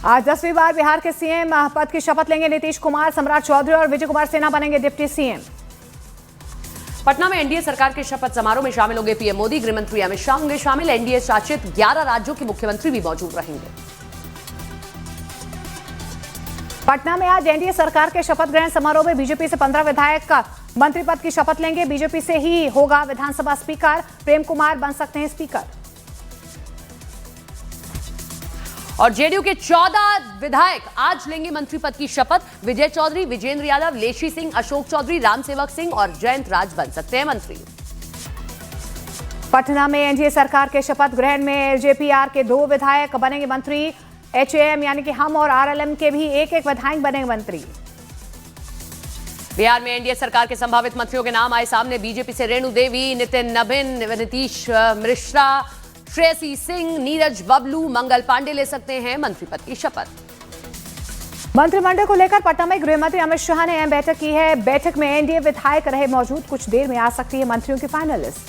आज 10वीं बार बिहार के सीएम पद की शपथ लेंगे नीतीश कुमार। सम्राट चौधरी और विजय कुमार सिन्हा बनेंगे डिप्टी सीएम। पटना में एनडीए सरकार के शपथ समारोह में शामिल होंगे पीएम मोदी। गृह मंत्री अमित शाह होंगे शामिल। एनडीए शासित 11 राज्यों के मुख्यमंत्री भी मौजूद रहेंगे। पटना में आज एनडीए सरकार के शपथ ग्रहण समारोह में बीजेपी से 15 विधायक मंत्री पद की शपथ लेंगे। बीजेपी से ही होगा विधानसभा स्पीकर। प्रेम कुमार बन सकते हैं स्पीकर। और जेडीयू के 14 विधायक आज लेंगे मंत्री पद की शपथ। विजय चौधरी, विजेंद्र यादव, लेशी सिंह, अशोक चौधरी, रामसेवक सिंह और जयंत राज बन सकते हैं मंत्री। पटना में एनडीए सरकार के शपथ ग्रहण में एलजेपीआर के 2 विधायक बनेंगे मंत्री। एचएएम यानी कि हम और आरएलएम के भी एक विधायक बनेंगे मंत्री। बिहार में एनडीए सरकार के संभावित मंत्रियों के नाम आए सामने। बीजेपी से रेणु देवी, नितिन नवीन, नीतीश मिश्रा, श्रेयसी सिंह, नीरज बबलू, मंगल पांडे ले सकते हैं मंत्री पद की शपथ। मंत्रिमंडल को लेकर पटना में गृह मंत्री अमित शाह ने अहम बैठक की है। बैठक में एनडीए विधायक रहे मौजूद। कुछ देर में आ सकती है मंत्रियों की फाइनल लिस्ट।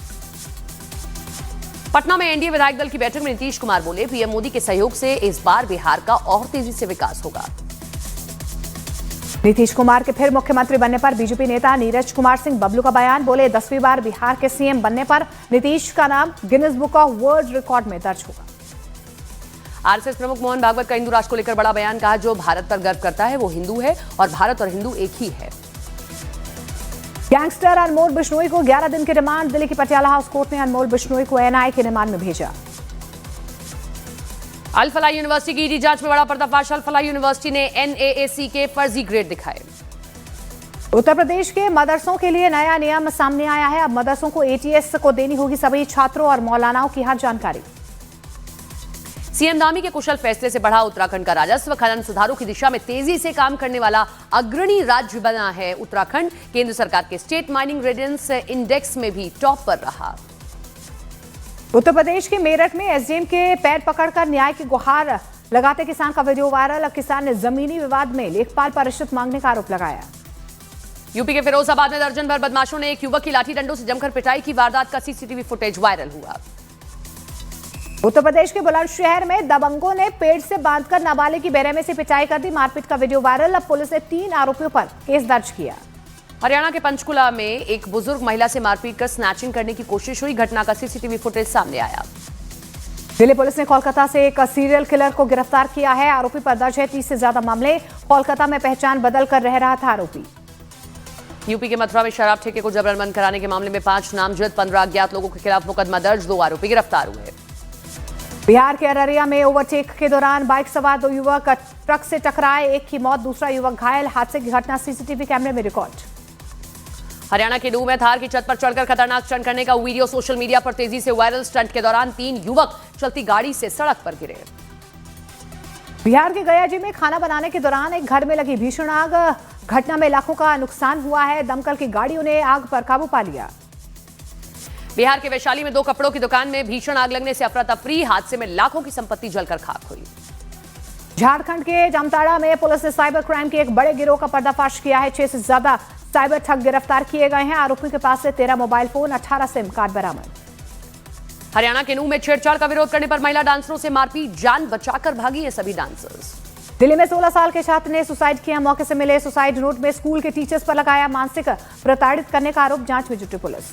पटना में एनडीए विधायक दल की बैठक में नीतीश कुमार बोले, पीएम मोदी के सहयोग से इस बार बिहार का और तेजी से विकास होगा। नीतीश कुमार के फिर मुख्यमंत्री बनने पर बीजेपी नेता नीरज कुमार सिंह बबलू का बयान। बोले, 10वीं बार बिहार के सीएम बनने पर नीतीश का नाम Guinness book of world record में दर्ज होगा। आरएसएस प्रमुख मोहन भागवत का हिंदू राष्ट्र को लेकर बड़ा बयान। कहा, जो भारत पर गर्व करता है वो हिंदू है और भारत और हिंदू एक ही है। गैंगस्टर अनमोल बिश्नोई को 11 दिन की रिमांड। दिल्ली की पटियाला हाउस कोर्ट ने अनमोल बिश्नोई को एनआईए के रिमांड में भेजा। अल फलाह यूनिवर्सिटी की ईडी जांच में बड़ा पर्दाफाश। अल फलाह यूनिवर्सिटी ने एनएएसी के फर्जी ग्रेड दिखाए। उत्तर प्रदेश के मदरसों के लिए नया नियम सामने आया है। अब मदरसों को एटीएस को देनी होगी सभी छात्रों और मौलानाओं की हर जानकारी। सीएम धामी के कुशल फैसले से बढ़ा उत्तराखंड का राजस्व। खनन सुधारों की दिशा में तेजी से काम करने वाला अग्रणी राज्य बना है उत्तराखंड। केंद्र सरकार के स्टेट माइनिंग रेडियंस इंडेक्स में भी टॉप पर रहा। उत्तर प्रदेश के मेरठ में एसडीएम के पैर पकड़कर न्याय की गुहार लगाते किसान का वीडियो वायरल। किसान ने जमीनी विवाद में लेखपाल पर रिश्वत मांगने का आरोप लगाया। यूपी के फिरोजाबाद में दर्जन भर बदमाशों ने एक युवक की लाठी डंडों से जमकर पिटाई की। वारदात का सीसीटीवी फुटेज वायरल हुआ। उत्तर प्रदेश के बुलंदशहर में दबंगों ने पेड़ से बांधकर नाबालिग की बेरहमी से पिटाई कर दी। मारपीट का वीडियो वायरल। अब पुलिस ने 3 आरोपियों पर केस दर्ज किया। हरियाणा के पंचकुला में एक बुजुर्ग महिला से मारपीट कर स्नैचिंग करने की कोशिश हुई। घटना का सीसीटीवी फुटेज सामने आया। दिल्ली पुलिस ने कोलकाता से एक सीरियल किलर को गिरफ्तार किया है। आरोपी पर दर्ज है 30 से ज्यादा मामले। कोलकाता में पहचान बदल कर रह रहा था आरोपी। यूपी के मथुरा में शराब ठेके को जबरन बंद कराने के मामले में 5 नामजद 15 अज्ञात लोगों के खिलाफ मुकदमा दर्ज। 2 आरोपी गिरफ्तार हुए। बिहार के अररिया में ओवरटेक के दौरान बाइक सवार 2 युवक ट्रक से टकराए। एक की मौत, दूसरा युवक घायल। हादसे की घटना सीसीटीवी कैमरे में रिकॉर्ड। हरियाणा के नूह में थार की छत पर चढ़कर खतरनाक स्टंट करने का वीडियो सोशल मीडिया पर तेजी से वायरल। स्टंट के दौरान 3 युवक चलती गाड़ी से सड़क पर गिरे। बिहार के गया जी में खाना बनाने के दौरान एक घर में लगी भीषण आग। घटना में लाखों का नुकसान हुआ है। दमकल की गाड़ियों ने आग पर काबू पा लिया। बिहार के वैशाली में 2 कपड़ों की दुकान में भीषण आग लगने से अफरा तफरी। हादसे में लाखों की संपत्ति जलकर खाक हुई। झारखंड के जामताड़ा में पुलिस ने साइबर क्राइम के एक बड़े गिरोह का पर्दाफाश किया है। 6 से ज्यादा साइबर ठग गिरफ्तार किए गए हैं। आरोपियों के पास से 13 मोबाइल फोन, 18 सिम कार्ड बरामद। हरियाणा के नूह में छेड़छाड़ का विरोध करने पर महिला डांसरों से मारपीट। जान बचाकर भागी है सभी डांसर्स। दिल्ली में 16 साल के छात्र ने सुसाइड किया। मौके से मिले सुसाइड नोट में स्कूल के टीचर्स पर लगाया मानसिक प्रताड़ित करने का आरोप। जांच में जुटी पुलिस।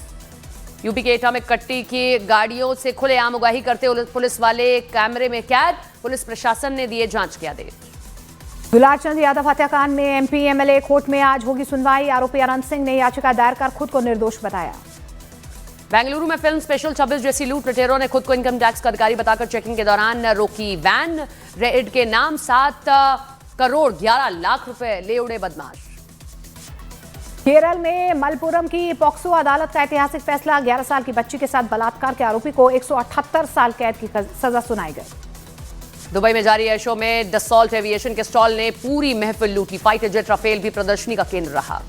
यूपी के एटा में कट्टी की गाड़ियों से खुलेआम उगाही करते पुलिस वाले कैमरे में कैद। पुलिस प्रशासन ने दिए जांच के आदेश। दुलारचंद यादव हत्याकांड में एमपी एमएलए कोर्ट में आज होगी सुनवाई। आरोपी अनंत सिंह ने याचिका दायर कर खुद को निर्दोष बताया। बेंगलुरु में फिल्म स्पेशल 26 जैसी लूट। लुटेरों ने खुद को इनकम टैक्स का अधिकारी बताकर चेकिंग के दौरान रोकी वैन। रेड के नाम 7 करोड़ 11 लाख रुपए ले उड़े बदमाश। केरल में मलपुरम की पॉक्सो अदालत का ऐतिहासिक फैसला। 11 साल की बच्ची के साथ बलात्कार के आरोपी को 178 साल कैद की सजा सुनाई गई। दुबई में जारी एयर शो में डसॉल्ट एविएशन के स्टॉल ने पूरी महफिल लूटी। फाइटर जेट राफेल भी प्रदर्शनी का केंद्र रहा।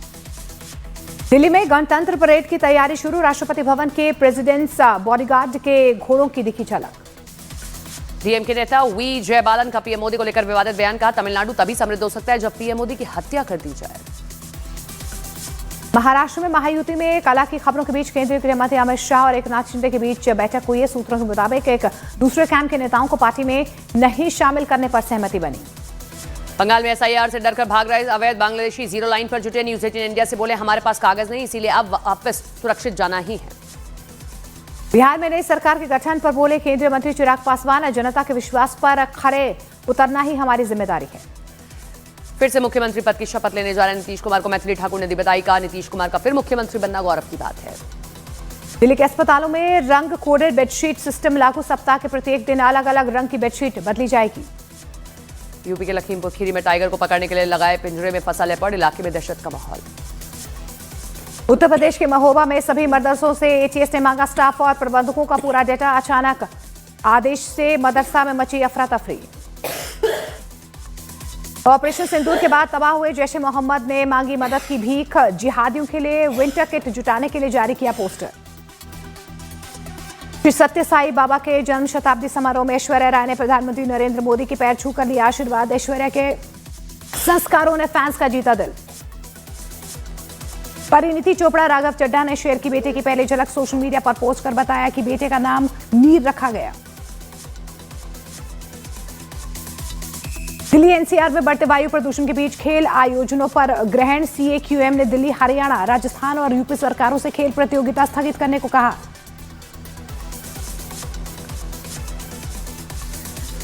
दिल्ली में गणतंत्र परेड की तैयारी शुरू। राष्ट्रपति भवन के प्रेसिडेंट्स बॉडीगार्ड के घोड़ों की दिखी झलक। डीएमके नेता वी जयबालन का पीएम मोदी को लेकर विवादित बयान। कहा, तमिलनाडु तभी समृद्ध हो सकता है जब पीएम मोदी की हत्या कर दी जाए। महाराष्ट्र में महायुति में कला की खबरों के बीच केंद्रीय गृह मंत्री अमित शाह और एकनाथ शिंदे के बीच बैठक हुई है। सूत्रों के मुताबिक एक दूसरे कैंप के नेताओं को पार्टी में नहीं शामिल करने पर सहमति बनी। बंगाल में एसआईआर से डरकर भाग रहे अवैध बांग्लादेशी जीरो लाइन पर जुटे। न्यूज 18 इंडिया से बोले हमारे पास कागज नहीं, इसीलिए अब वापस सुरक्षित जाना ही है। बिहार में नई सरकार के गठन पर बोले केंद्रीय मंत्री चिराग पासवान, जनता के विश्वास पर खरे उतरना ही हमारी जिम्मेदारी है। फिर से मुख्यमंत्री पद की शपथ लेने जा रहे नीतीश कुमार को मैथिली ठाकुर ने दी बधाई। कहा नीतीश कुमार का फिर मुख्यमंत्री बनना गौरव की बात है। दिल्ली के अस्पतालों में रंग कोडेड बेडशीट सिस्टम लागू। सप्ताह के प्रत्येक दिन अलग अलग रंग की बेडशीट बदली जाएगी। यूपी के लखीमपुर खीरी में टाइगर को पकड़ने के लिए लगाए पिंजरे में फंसा लेपर्ड। इलाके में दहशत का माहौल। उत्तर प्रदेश के महोबा में सभी मदरसों से एटीएस ने मांगा स्टाफ और प्रबंधकों का पूरा डेटा। अचानक आदेश से मदरसा में मची अफरा तफरी। ऑपरेशन सिंदूर के बाद तबाह हुए जैश ए मोहम्मद ने मांगी मदद की भीख। जिहादियों के लिए विंटर किट जुटाने के लिए जारी किया पोस्टर। श्री सत्य साई बाबा के जन्म शताब्दी समारोह में ऐश्वर्या राय ने प्रधानमंत्री नरेंद्र मोदी के पैर छूकर लिया आशीर्वाद। ऐश्वर्या के संस्कारों ने फैंस का जीता दिल। परिणीति चोपड़ा राघव चड्ढा ने शेर की बेटे की पहली झलक सोशल मीडिया पर पोस्ट कर बताया कि बेटे का नाम मीर रखा गया। दिल्ली एनसीआर में बढ़ते वायु प्रदूषण के बीच खेल आयोजनों पर ग्रहण। सीएक्यूएम ने दिल्ली, हरियाणा, राजस्थान और यूपी सरकारों से खेल प्रतियोगिता स्थगित करने को कहा।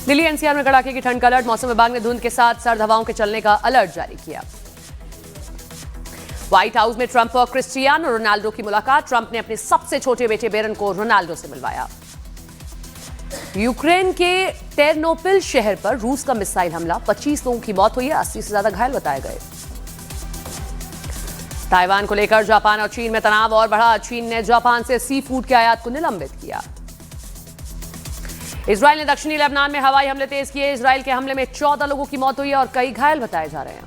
दिल्ली एनसीआर में कड़ाके की ठंड का अलर्ट। मौसम विभाग ने धुंध के साथ सर्द हवाओं के चलने का अलर्ट जारी किया। व्हाइट हाउस में ट्रंप और क्रिस्टियानो रोनाल्डो की मुलाकात। ट्रंप ने अपने सबसे छोटे बेटे बेरन को रोनाल्डो से मिलवाया। यूक्रेन के टेरनोपिल शहर पर रूस का मिसाइल हमला। 25 लोगों की मौत हुई है, 80 से ज्यादा घायल बताए गए। ताइवान को लेकर जापान और चीन में तनाव और बढ़ा। चीन ने जापान से सी फूड के आयात को निलंबित किया। इजराइल ने दक्षिणी लेबनान में हवाई हमले तेज किए। इजराइल के हमले में 14 लोगों की मौत हुई है और कई घायल बताए जा रहे हैं।